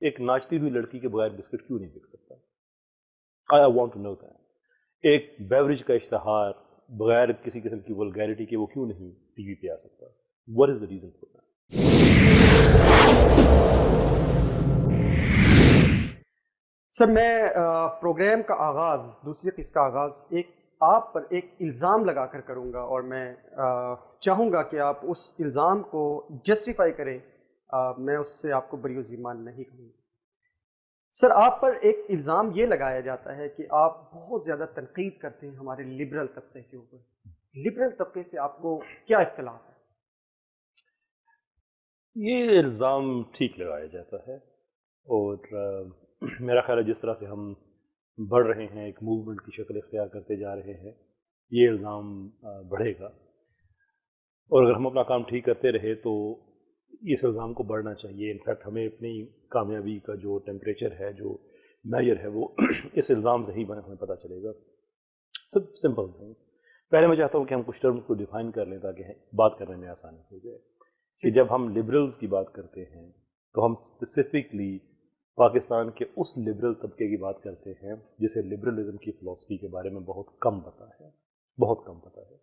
ایک ناچتی ہوئی لڑکی کے بغیر بسکٹ کیوں نہیں بک سکتا؟ I want to know that. ایک بیوریج کا اشتہار بغیر کسی قسم کی ولگیرٹی کے وہ کیوں نہیں ٹی وی پہ آ سکتا؟ What is the reason for that? Sir میں پروگرام کا آغاز، دوسری قسط کا آغاز آپ پر ایک الزام لگا کر کروں گا، اور میں چاہوں گا کہ آپ اس الزام کو جسٹیفائی کریں. میں اس سے آپ کو بری ذمہ نہیں کہوں گا. سر آپ پر ایک الزام یہ لگایا جاتا ہے کہ آپ بہت زیادہ تنقید کرتے ہیں ہمارے لبرل طبقے کے اوپر. لبرل طبقے سے آپ کو کیا اختلاف ہے؟ یہ الزام ٹھیک لگایا جاتا ہے، اور میرا خیال ہے جس طرح سے ہم بڑھ رہے ہیں، ایک موومنٹ کی شکل اختیار کرتے جا رہے ہیں، یہ الزام بڑھے گا. اور اگر ہم اپنا کام ٹھیک کرتے رہے تو اس الزام کو بڑھنا چاہیے. انفیکٹ ہمیں اپنی کامیابی کا جو ٹیمپریچر ہے، جو میجر ہے، وہ اس الزام سے ہی ہمیں پتہ چلے گا. سب سمپل تھنگ. پہلے میں چاہتا ہوں کہ ہم کچھ ٹرمز کو ڈیفائن کر لیں تاکہ بات کرنے میں آسانی ہو جائے. کہ جب ہم لبرلز کی بات کرتے ہیں تو ہم اسپیسیفکلی پاکستان کے اس لبرل طبقے کی بات کرتے ہیں جسے لبرلزم کی فلسفی کے بارے میں بہت کم پتہ ہے. بہت کم پتہ ہے.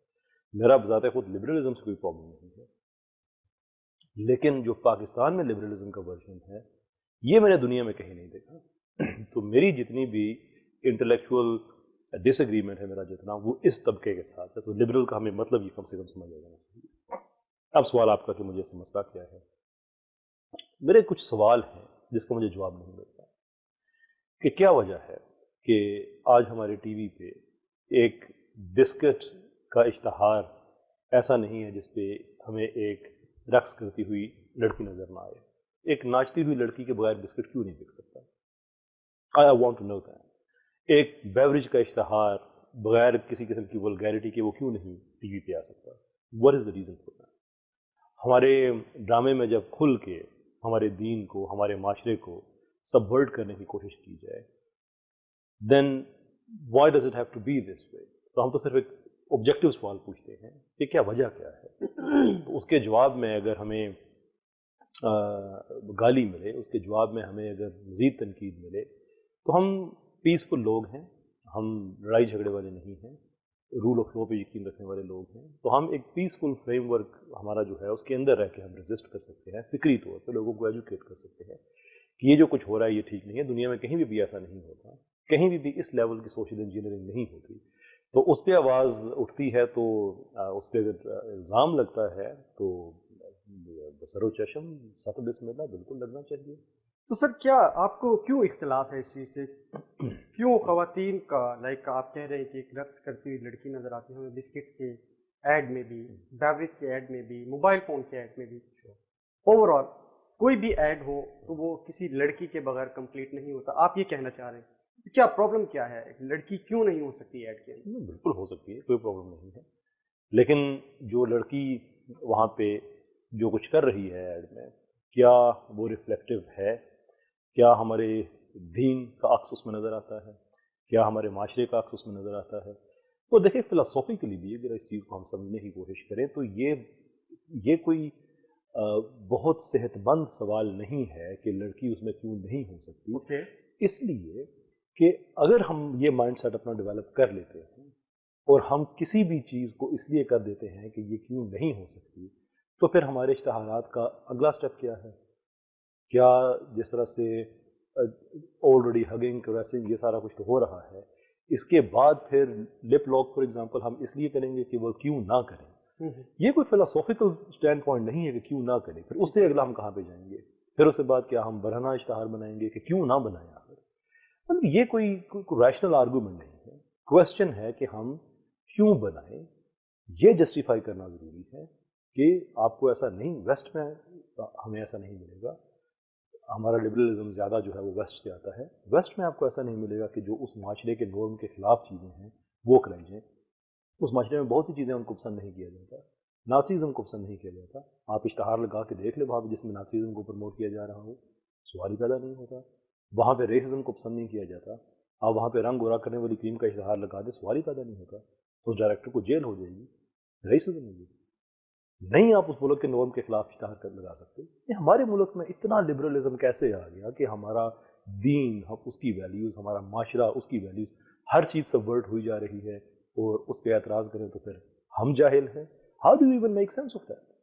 میرا بذات خود لبرلزم سے کوئی پرابلم نہیں ہے، لیکن جو پاکستان میں لبرلزم کا ورژن ہے یہ میں نے دنیا میں کہیں نہیں دیکھا. تو میری جتنی بھی انٹلیکچوئل ڈس ایگریمنٹ ہے، میرا جتنا، وہ اس طبقے کے ساتھ ہے. تو لبرل کا ہمیں مطلب یہ کم سے کم سمجھ جانا چاہیے. اب سوال آپ کا کہ مجھے سے مسئلہ کیا ہے. میرے کچھ سوال ہیں جس کا مجھے جواب نہیں ملتا کہ کیا وجہ ہے کہ آج ہمارے ٹی وی پہ ایک بسکٹ کا اشتہار ایسا نہیں ہے جس پہ ہمیں ایک رقص کرتی ہوئی لڑکی نظر نہ آئے. ایک ناچتی ہوئی لڑکی کے بغیر بسکٹ کیوں نہیں بک سکتا؟ I want to know that. ایک بیوریج کا اشتہار بغیر کسی قسم کی ولگیرٹی کے وہ کیوں نہیں ٹی وی پہ آ سکتا؟ What is the reason for that? ہمارے ڈرامے میں جب کھل کے ہمارے دین کو، ہمارے معاشرے کو سبورٹ کرنے کی کوشش کی جائے، then why does it have to be this way? تو ہم تو صرف ایک آبجیکٹیو سوال پوچھتے ہیں کہ کیا وجہ کیا ہے. تو اس کے جواب میں اگر ہمیں گالی ملے، اس کے جواب میں ہمیں اگر مزید تنقید ملے، تو ہم پیسفل لوگ ہیں، ہم لڑائی جھگڑے والے نہیں ہیں، رول آف لا پہ یقین رکھنے والے لوگ ہیں. تو ہم ایک پیسفل فریم ورک ہمارا جو ہے اس کے اندر رہ کے ہم ریزسٹ کر سکتے ہیں. فکری طور پہ لوگوں کو ایجوکیٹ کر سکتے ہیں کہ یہ جو کچھ ہو رہا ہے یہ ٹھیک نہیں ہے. دنیا میں کہیں بھی ایسا نہیں ہوتا، کہیں بھی اس لیول کی سوشل انجینئرنگ نہیں ہوتی. تو اس پہ آواز اٹھتی ہے، تو اس پہ اگر الزام لگتا ہے تو بسر و چشم ست بسم اللہ بالکل لگنا چاہیے. تو سر کیا آپ کو کیوں اختلاف ہے اس چیز سے؟ کیوں خواتین کا، لائک آپ کہہ رہے ہیں کہ ایک رقص کرتی ہوئی لڑکی نظر آتی ہے، ہمیں بسکٹ کے ایڈ میں بھی، بیوریج کے ایڈ میں بھی، موبائل فون کے ایڈ میں بھی، اوور آل کوئی بھی ایڈ ہو تو وہ کسی لڑکی کے بغیر کمپلیٹ نہیں ہوتا. آپ یہ کہنا چاہ رہے ہیں کیا پرابلم کیا ہے؟ لڑکی کیوں نہیں ہو سکتی ایڈ کے اندر؟ بالکل ہو سکتی ہے، کوئی پرابلم نہیں ہے. لیکن جو لڑکی وہاں پہ جو کچھ کر رہی ہے ایڈ میں، کیا وہ ریفلیکٹیو ہے؟ کیا ہمارے دین کا عکس اس میں نظر آتا ہے؟ کیا ہمارے معاشرے کا عکس اس میں نظر آتا ہے؟ تو دیکھیں فلسافیکلی بھی اگر اس چیز کو ہم سمجھنے کی کوشش کریں تو یہ کوئی بہت صحت مند سوال نہیں ہے کہ لڑکی اس میں کیوں نہیں ہو سکتی. اوکے. اس لیے کہ اگر ہم یہ مائنڈ سیٹ اپنا ڈیولپ کر لیتے ہیں اور ہم کسی بھی چیز کو اس لیے کر دیتے ہیں کہ یہ کیوں نہیں ہو سکتی، تو پھر ہمارے اشتہارات کا اگلا سٹیپ کیا ہے؟ کیا جس طرح سے آلریڈی ہگنگ کریسنگ یہ سارا کچھ تو ہو رہا ہے، اس کے بعد پھر لپ لاک فار ایگزامپل ہم اس لیے کریں گے کہ وہ کیوں نہ کریں؟ یہ کوئی فلسافیکل اسٹینڈ پوائنٹ نہیں ہے کہ کیوں نہ کریں. پھر اس سے اگلا ہم کہاں پہ جائیں گے؟ پھر اس کے بعد کیا ہم برہنہ اشتہار بنائیں گے کہ کیوں نہ بنائیں؟ آخر یہ کوئی ریشنل آرگومنٹ نہیں ہے. کوشچن ہے کہ ہم کیوں بنائیں. یہ جسٹیفائی کرنا ضروری ہے کہ آپ کو ایسا نہیں، ویسٹ میں ہمیں ایسا نہیں ملے گا. ہمارا لبرلزم زیادہ جو ہے وہ ویسٹ سے آتا ہے. ویسٹ میں آپ کو ایسا نہیں ملے گا کہ جو اس معاشرے کے نورم کے خلاف چیزیں ہیں وہ کرائی جائیں. اس معاشرے میں بہت سی چیزیں ان کو پسند نہیں کیا جاتا. نازیزم کو پسند نہیں کیا جاتا. آپ اشتہار لگا کے دیکھ لیں وہاں پہ جس میں نازیزم کو پروموٹ کیا جا رہا ہو، سوال ہی پیدا نہیں ہوتا. وہاں پہ ریسزم کو پسند نہیں کیا جاتا. آپ وہاں پہ رنگ گورا کرنے والی کریم کا اشتہار لگا دیں، سوال ہی پیدا نہیں ہوتا. تو اس ڈائریکٹر کو جیل ہو جائے گی. ریسزم ہے. نہیں آپ اس ملک کے نورم کے خلاف اشتہار لگا سکتے. یہ ہمارے ملک میں اتنا لبرلزم کیسے آ گیا کہ ہمارا دین، اس کی ویلیوز، ہمارا معاشرہ، اس کی ویلیوز، ہر چیز سبورٹ ہوئی جا رہی ہے اور اس پہ اعتراض کریں تو پھر ہم جاہل ہیں. How do you even make sense of that?